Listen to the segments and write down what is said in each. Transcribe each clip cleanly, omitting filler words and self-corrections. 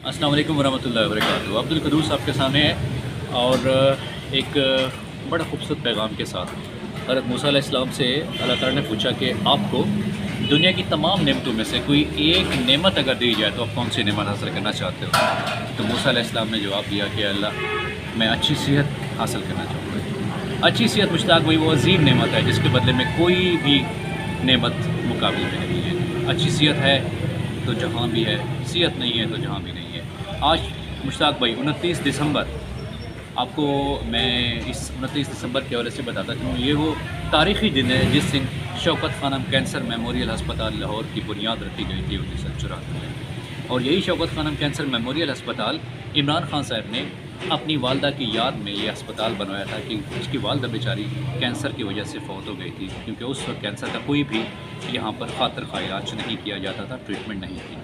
अस्सलाम वालेकुम वरहमतुल्लाहि वबरकातुहू। अब्दुल कदूस आपके सामने है और एक बड़ा खूबसूरत पैगाम के साथ हज़रत मूसा अलैहिस्सलाम से अल्लाह ताला ने पूछा कि आपको दुनिया की तमाम नेमतों में से कोई एक नेमत अगर दी जाए तो आप कौन सी नेमत हासिल करना चाहते हो? तो मूसा अलैहिस्सलाम ने जवाब दिया कि अल्लाह मैं अच्छी सेहत हासिल करना चाहूँगा। अच्छी सेहत मुश्ताक भाई वो अजीम नेमत है जिसके बदले में कोई भी नेमत मुकाबले में नहीं है। अच्छी सेहत है तो जहाँ भी है, सेहत नहीं है तो जहाँ भी नहीं है। आज मुश्ताक भाई 29 दिसंबर, आपको मैं इस 29 दिसंबर के हवाले से बताता चलूँ, ये वो तारीख़ी दिन है जिस दिन शौकत खानम कैंसर मेमोरियल अस्पताल लाहौर की बुनियाद रखी गई थी 1974 में। और यही शौकत खानम कैंसर मेमोरियल अस्पताल इमरान खान साहब ने अपनी वालदा की याद में ये अस्पताल बनवाया था कि उसकी वालदा बेचारी कैंसर की वजह से फौत हो गई थी, क्योंकि उस वक्त कैंसर का कोई भी यहाँ पर खातिर खा इलाज नहीं किया जाता था, ट्रीटमेंट नहीं थी।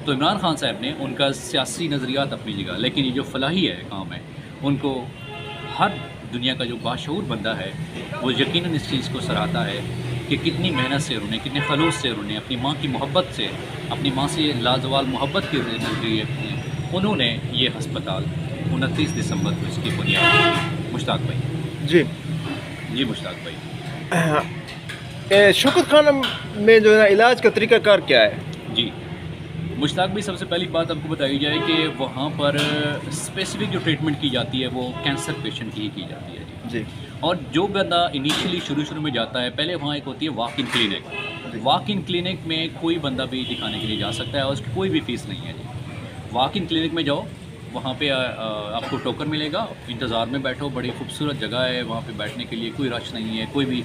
तो इमरान खान साहब ने उनका सियासी नज़रियात अपनी जगह, लेकिन ये जो फलाही है काम है, उनको हर दुनिया का जो बाशऊर बंदा है वो यकीनन इस चीज़ को सराहता है कि कितनी मेहनत से उन्होंने, कितने खलूस से उन्होंने, अपनी माँ की मोहब्बत से, अपनी माँ से लाजवाल मोहब्बत के नज़रिए उन्होंने ये हस्पताल 29 दिसंबर को इसकी बुनियाद रखी। मुश्ताक भाई जी मुश्ताक भाई, शौकत खानम में जो है ना इलाज का तरीक़ाकार क्या है? जी मुश्ताक भाई, सबसे पहली बात आपको बताई जाए कि वहाँ पर स्पेसिफिक जो ट्रीटमेंट की जाती है वो कैंसर पेशेंट की ही की जाती है जी। और जो बंदा इनिशियली शुरू में जाता है, पहले वहाँ एक होती है walk in clinic. Walk in clinic में कोई बंदा भी दिखाने के लिए जा सकता है और उसकी कोई भी फ़ीस नहीं है जी। वॉक इन क्लिनिक में जाओ, वहाँ पे आपको टोकन मिलेगा, इंतज़ार में बैठो, बड़ी खूबसूरत जगह है, वहाँ पे बैठने के लिए कोई रश नहीं है, कोई भी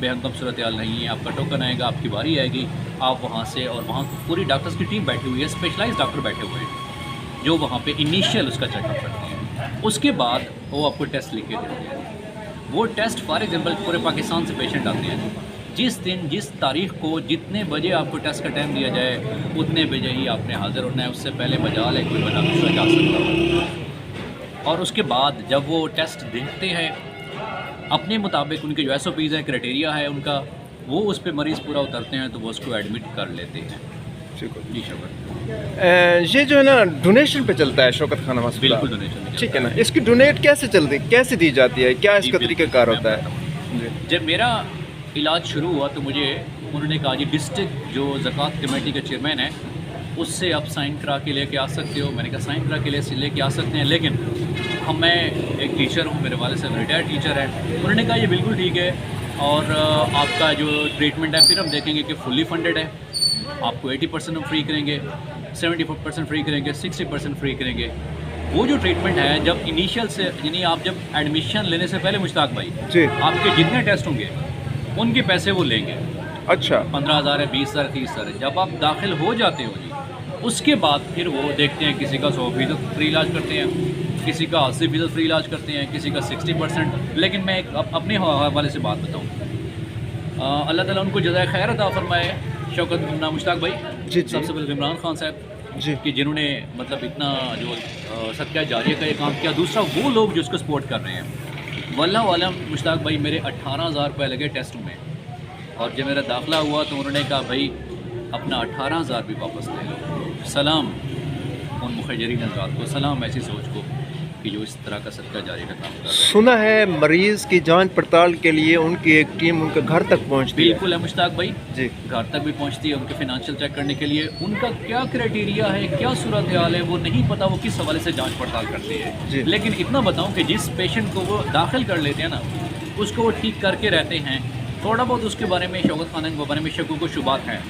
बेहंगम सूरत हाल नहीं है। आपका टोकन आएगा, आपकी बारी आएगी, आप वहाँ से, और वहाँ पूरी डॉक्टर्स की टीम बैठी हुई है, स्पेशलाइज्ड डॉक्टर बैठे हुए हैं जो वहाँ पे इनिशियल उसका चेकअप करते हैं। उसके बाद वो आपको टेस्ट लिख के देते हैं। वो टेस्ट फॉर एग्जाम्पल पूरे पाकिस्तान से पेशेंट आते हैं, जिस दिन जिस तारीख़ को जितने बजे आपको टेस्ट का टाइम दिया जाए उतने बजे ही आपने हाज़िर होना है। उससे पहले मजाल है कोई बंदा दूसरा जा सकता हो। और उसके बाद जब वो टेस्ट देखते हैं अपने मुताबिक, उनके जो SOPs हैं, क्राइटेरिया है उनका, वो उस पर मरीज़ पूरा उतरते हैं तो वो उसको एडमिट कर लेते हैं। जी शुक्र। ये जो है ना डोनेशन पे चलता है शौकत खानम अस्पताल? बिल्कुल डोनेशन, ठीक है ना। इसकी डोनेट कैसे चलती, कैसे दी जाती है, क्या इसका तरीक़ाकार होता है? जब मेरा इलाज शुरू हुआ तो मुझे उन्होंने कहा जी डिस्ट्रिक्ट जो ज़कात कमेटी के चेयरमैन है उससे आप साइन करा के लेके आ सकते हो। मैंने कहा साइन करा के लेके आ सकते हैं, लेकिन मैं एक टीचर हूँ, मेरे वाले साहब रिटायर्ड टीचर है। उन्होंने कहा ये बिल्कुल ठीक है और आपका जो ट्रीटमेंट है फिर हम देखेंगे कि फुल्ली फंडेड है, आपको 80% हम फ्री करेंगे, 70% फ्री करेंगे, 60% फ्री करेंगे। वो जो ट्रीटमेंट है जब इनिशियल से, यानी आप जब एडमिशन लेने से पहले मुश्ताक भाई जी, आपके जितने टेस्ट होंगे उनके पैसे वो लेंगे। अच्छा, 15,000 है, 20,000, 30,000 है। जब आप दाखिल हो जाते हो जी, उसके बाद फिर वो देखते हैं, किसी का 100% फ्री इलाज करते हैं, किसी का 80% फ्री इलाज करते हैं, किसी का 60%। लेकिन मैं एक अपने हवाले से बात बताऊँ, अल्लाह ताला उनको जज़ाए खैर अता फरमाए शौकत मुश्ताक भाई जी, सबसे पहले इमरान खान साहब जी, कि जिन्होंने मतलब इतना जो सदका जारिया का ये काम किया। दूसरा वो लोग जो उसको सपोर्ट कर रहे हैं। वल्लाह आलम मुश्ताक भाई, मेरे 18,000 रुपये लगे टेस्ट में, और जब मेरा दाखिला हुआ तो उन्होंने कहा भाई अपना 18,000 भी वापस ले लो। सलाम उन मुखजरीन हज़रात को, सलाम ऐसी सोच को कि जो इस तरह का सदका जारी का काम कर रहे हैं। सुना है मरीज़ की जांच पड़ताल के लिए उनकी एक टीम उनके घर तक पहुंचती है? बिल्कुल है मुश्ताक भाई जी, घर तक भी पहुंचती है, उनके फिनंशियल चेक करने के लिए। उनका क्या क्राइटेरिया है, क्या सूरत हाल है वो नहीं पता, वो किस हवाले से जांच पड़ताल करते जी। हैं। लेकिन इतना बताऊं कि जिस पेशेंट को वो दाखिल कर लेते हैं ना, उसको वो ठीक करके रहते हैं। थोड़ा बहुत उसके बारे में, शौकत खानम के बारे में शक व शुबात हैं।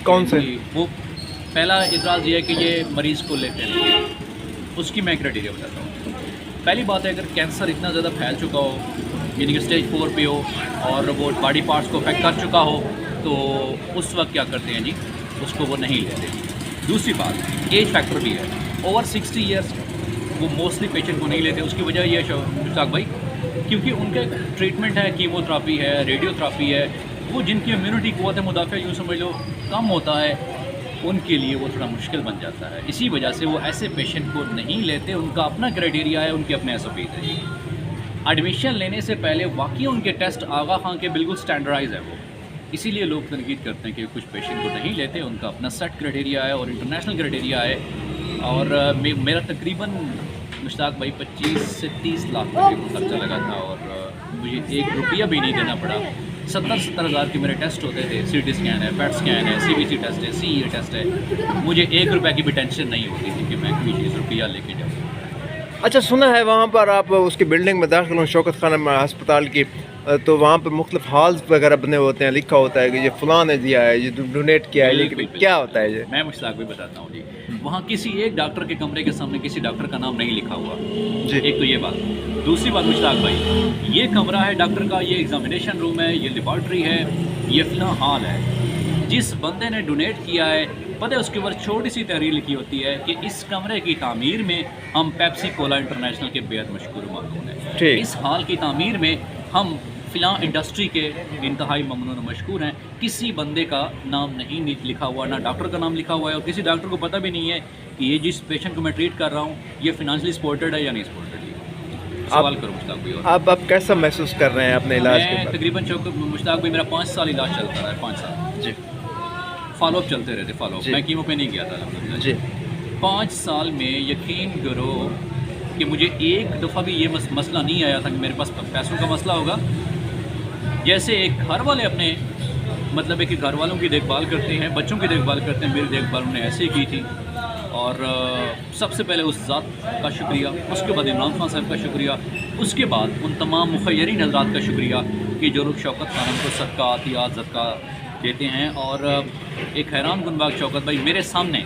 कौन से? वो पहला इतराज़ ये है कि ये मरीज़ को लेते हैं, उसकी मैं क्राइटेरिया बताता हूँ। पहली बात है, अगर कैंसर इतना ज़्यादा फैल चुका हो, यानी कि स्टेज 4 पे हो और वो बॉडी पार्ट्स को अफेक्ट कर चुका हो, तो उस वक्त क्या करते हैं जी, उसको वो नहीं लेते। दूसरी बात, एज फैक्टर भी है। ओवर 60 ईयर्स वो मोस्टली पेशेंट को नहीं लेते। उसकी वजह यह है मुश्ताक भाई, क्योंकि उनका ट्रीटमेंट है, कीमोथेरापी है, रेडियोथेरापी है, वो जिनकी इम्यूनिटी क़ुव्वत मुदाफ़ा यूँ समझ लो कम होता है, उनके लिए वो थोड़ा मुश्किल बन जाता है। इसी वजह से वो ऐसे पेशेंट को नहीं लेते। उनका अपना क्राइटेरिया है, उनके अपने SOPs है। एडमिशन लेने से पहले वाकई उनके टेस्ट आगा खां के बिल्कुल स्टैंडर्डाइज है वो, इसीलिए लोग तनकीद करते हैं कि कुछ पेशेंट को नहीं लेते। उनका अपना सेट क्राइटेरिया है और इंटरनेशनल क्राइटेरिया है اور میرا تقریباً مشتاق بھائی 25 سے 30 لاکھ تقریباً خرچہ لگا تھا، اور مجھے 1 روپیہ بھی نہیں دینا پڑا. 70 ہزار کے میرے ٹیسٹ ہوتے تھے، سی ٹی اسکین ہے، پیٹ اسکین ہے، سی بی سی ٹیسٹ ہے، سی اے ٹیسٹ ہے. مجھے 1 روپے کی بھی ٹینشن نہیں ہوتی تھی کہ میں کوئی چیز روپیہ لے کے جاؤں. اچھا، سنا ہے وہاں پر آپ اس کی بلڈنگ میں داخل ہوں، شوکت خانم ہسپتال کی، تو وہاں پہ مختلف ہالز وغیرہ بنے ہوتے ہیں، لکھا ہوتا ہے کہ یہ فلاں نے دیا ہے، یہ ڈونیٹ کیا ہے، بالکل، لیکن کیا ہوتا ہے یہ؟ میں مشتاق بھی بتاتا ہوں جی. وہاں کسی ایک ڈاکٹر کے کمرے کے سامنے کسی ڈاکٹر کا نام نہیں لکھا ہوا. جی. ایک تو یہ بات. دوسری بات مشتاق بھائی، یہ کمرہ ہے ڈاکٹر کا، یہ ایگزامینیشن روم ہے، یہ لیبارٹری ہے، یہ فلاں ہال ہے. جس بندے نے ڈونیٹ کیا ہے، پتہ ہے اس کے اوپر چھوٹی سی تحریر لکھی ہوتی ہے کہ اس کمرے کی تعمیر میں ہم پیپسی کولا انٹرنیشنل کے بےحد مشکور و ممنون ہیں. ٹھیک. اس ہال کی تعمیر میں ہم فلاں انڈسٹری کے انتہائی ممنون و مشکور ہیں. کسی بندے کا نام نہیں لکھا ہوا، نہ ڈاکٹر کا نام لکھا ہوا ہے، اور کسی ڈاکٹر کو پتہ بھی نہیں ہے کہ یہ جس پیشنٹ کو میں ٹریٹ کر رہا ہوں یہ فائنینشلی سپورٹڈ ہے یا نہیں سپورٹڈ ہے. سوال کرو مشتاق بھائی. اور آپ کیسا محسوس کر رہے ہیں اپنے علاج کے میں بعد؟ تقریباً مشتاق بھائی میرا 5 سال علاج چلتا رہا ہے. 5 سال جی. فالو اپ چلتے رہتے. فالو اپ جی. میں کیمو پہ نہیں گیا تھا الحمدللہ. جی. 5 سال میں یقین کرو کہ مجھے ایک دفعہ بھی یہ مسئلہ نہیں آیا تھا کہ میرے پاس پیسوں کا مسئلہ ہوگا. جیسے ایک گھر والے اپنے مطلب ہے کہ گھر والوں کی دیکھ بھال کرتے ہیں، بچوں کی دیکھ بھال کرتے ہیں، میری دیکھ بھال انہوں نے ایسے ہی کی تھی. اور سب سے پہلے اس ذات کا شکریہ، اس کے بعد عمران خان صاحب کا شکریہ، اس کے بعد ان تمام مخیرین حضرات کا شکریہ کہ جو لوگ شوکت خانم کو صدقہ عطیات صدقہ دیتے ہیں. اور ایک حیران کن بات شوکت بھائی، میرے سامنے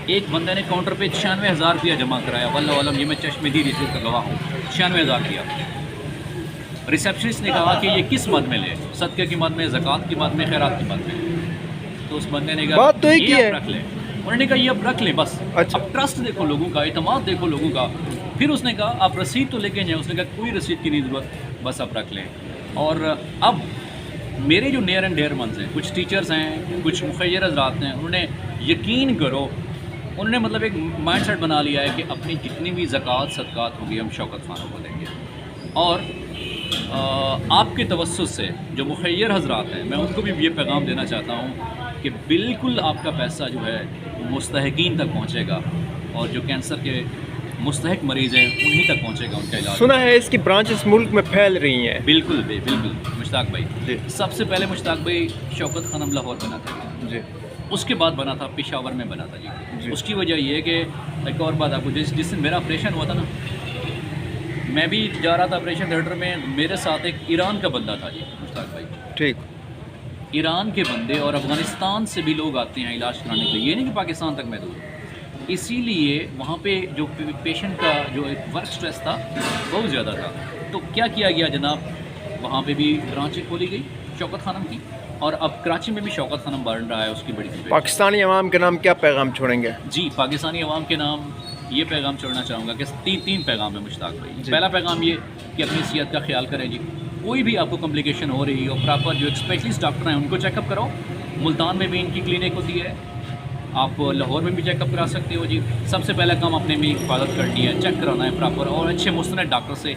ایک بندے نے کاؤنٹر پہ 96,000 روپیہ جمع کرایا. واللہ علم، یہ میں چشم دید اس کا گواہ ہوں. 96,000 روپیہ. ریسیپشنسٹ نے کہا کہ یہ کس مد میں لے، صدقے کی مد میں، زکوٰۃ کی مد میں، خیرات کی مد میں. تو اس بندے نے کہا بات تو ایک ہی یہ ہے. آپ رکھ لیں. انہوں نے کہا یہ اب رکھ لیں بس. اچھا. اب ٹرسٹ دیکھو لوگوں کا، اعتماد دیکھو لوگوں کا. پھر اس نے کہا آپ رسید تو لے کے جائیں. اس نے کہا کوئی رسید کی نہیں ضرورت، بس آپ رکھ لیں. اور اب میرے جو نیئر اینڈ ڈیئر ونز ہیں، کچھ ٹیچرز ہیں، کچھ مخیر حضرات ہیں، انہوں نے یقین کرو انہوں نے مطلب ایک مائنڈ سیٹ بنا لیا ہے کہ اپنی جتنی بھی زکوٰۃ صدقات ہوگی ہم شوکت خانوں کو دیں گے. اور آپ کے توسط سے جو مخیر حضرات ہیں، میں ان کو بھی یہ پیغام دینا چاہتا ہوں کہ بالکل آپ کا پیسہ جو ہے مستحقین تک پہنچے گا، اور جو کینسر کے مستحق مریض ہیں انہی تک پہنچے گا ان کا علاج. سنا ہے اس کی برانچز ملک میں پھیل رہی ہیں. بالکل بالکل مشتاق بھائی. جی. سب سے پہلے مشتاق بھائی شوکت خانم لاہور بنا تھا. جی. اس کے بعد بنا تھا پشاور میں بنا تھا جی. جی. اس کی وجہ یہ ہے کہ ایک اور بات آپ کو، جس دن میرا آپریشن ہوا تھا نا، میں بھی جا رہا تھا آپریشن تھیٹر میں، میرے ساتھ ایک ایران کا بندہ تھا جی مشتاق بھائی. ٹھیک. ایران کے بندے اور افغانستان سے بھی لوگ آتے ہیں علاج کرانے کے لیے، یہ نہیں کہ پاکستان تک محدود. اسی لیے وہاں پہ جو پیشنٹ کا جو ایک ورک سٹریس تھا بہت زیادہ تھا. تو کیا کیا گیا جناب، وہاں پہ بھی برانچیں کھولی گئی شوکت خانم کی، اور اب کراچی میں بھی شوکت خانم بن رہا ہے. اس کی بڑی پاکستانی عوام کے نام کیا پیغام چھوڑیں گے؟ جی پاکستانی عوام کے نام یہ پیغام چھوڑنا چاہوں گا کہ تین پیغام ہے مشتاق بھائی. جی. پہلا پیغام یہ کہ اپنی صحت کا خیال کریں جی. کوئی بھی آپ کو کمپلیکیشن ہو رہی ہو، پراپر جو اسپیشلسٹ ڈاکٹر ہیں ان کو چیک اپ کرو. ملتان میں بھی ان کی کلینک ہوتی ہے، آپ لاہور میں بھی چیک اپ کرا سکتے ہو جی. سب سے پہلا کام اپنے میں حفاظت کرنی ہے، چیک کرانا ہے پراپر، اور اچھے مستند ڈاکٹر سے.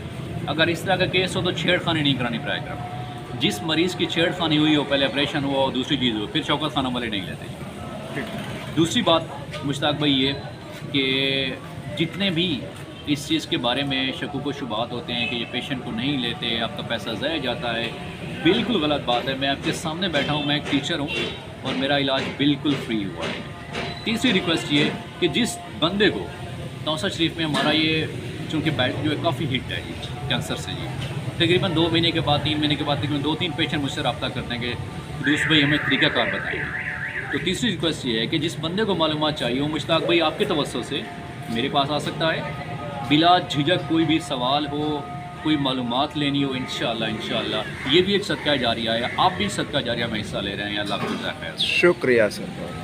اگر اس طرح کا کیس ہو تو چھیڑ خانی نہیں کرانی برائے کرم. جس مریض کی چھیڑ خانی ہوئی ہو، پہلے آپریشن ہوا ہو، دوسری چیز ہو، پھر شوکت خانم والے نہیں لیتے جی. دوسری بات مشتاق بھائی یہ کہ جتنے بھی اس چیز کے بارے میں شکوک و شبہات ہوتے ہیں کہ یہ پیشنٹ کو نہیں لیتے، آپ کا پیسہ ضائع جاتا ہے، بالکل غلط بات ہے. میں آپ کے سامنے بیٹھا ہوں، میں ایک ٹیچر ہوں اور میرا علاج بالکل فری ہوا ہے. تیسری ریکویسٹ یہ کہ جس بندے کو توسہ شریف میں ہمارا یہ چونکہ بیڈ جو ہے کافی ہٹ ہے جی کینسر سے جی، تقریباً 2 مہینے کے بعد 3 مہینے کے بعد تقریباً 2-3 پیشنٹ مجھ سے رابطہ کرتے ہیں کہ دوست بھائی ہمیں طریقہ کار بتائیں. تو تیسری ریکویسٹ یہ ہے کہ جس بندے کو معلومات چاہیے وہ مشتاق بھائی آپ کے توسط سے میرے پاس آ سکتا ہے بلا جھجک. کوئی بھی سوال ہو، کوئی معلومات لینی ہو، انشاءاللہ یہ بھی ایک صدقہ جاریہ ہے. آپ بھی صدقہ جاریہ میں حصہ لے رہے ہیں. اللہ کو جزائے خیر. شکریہ سر.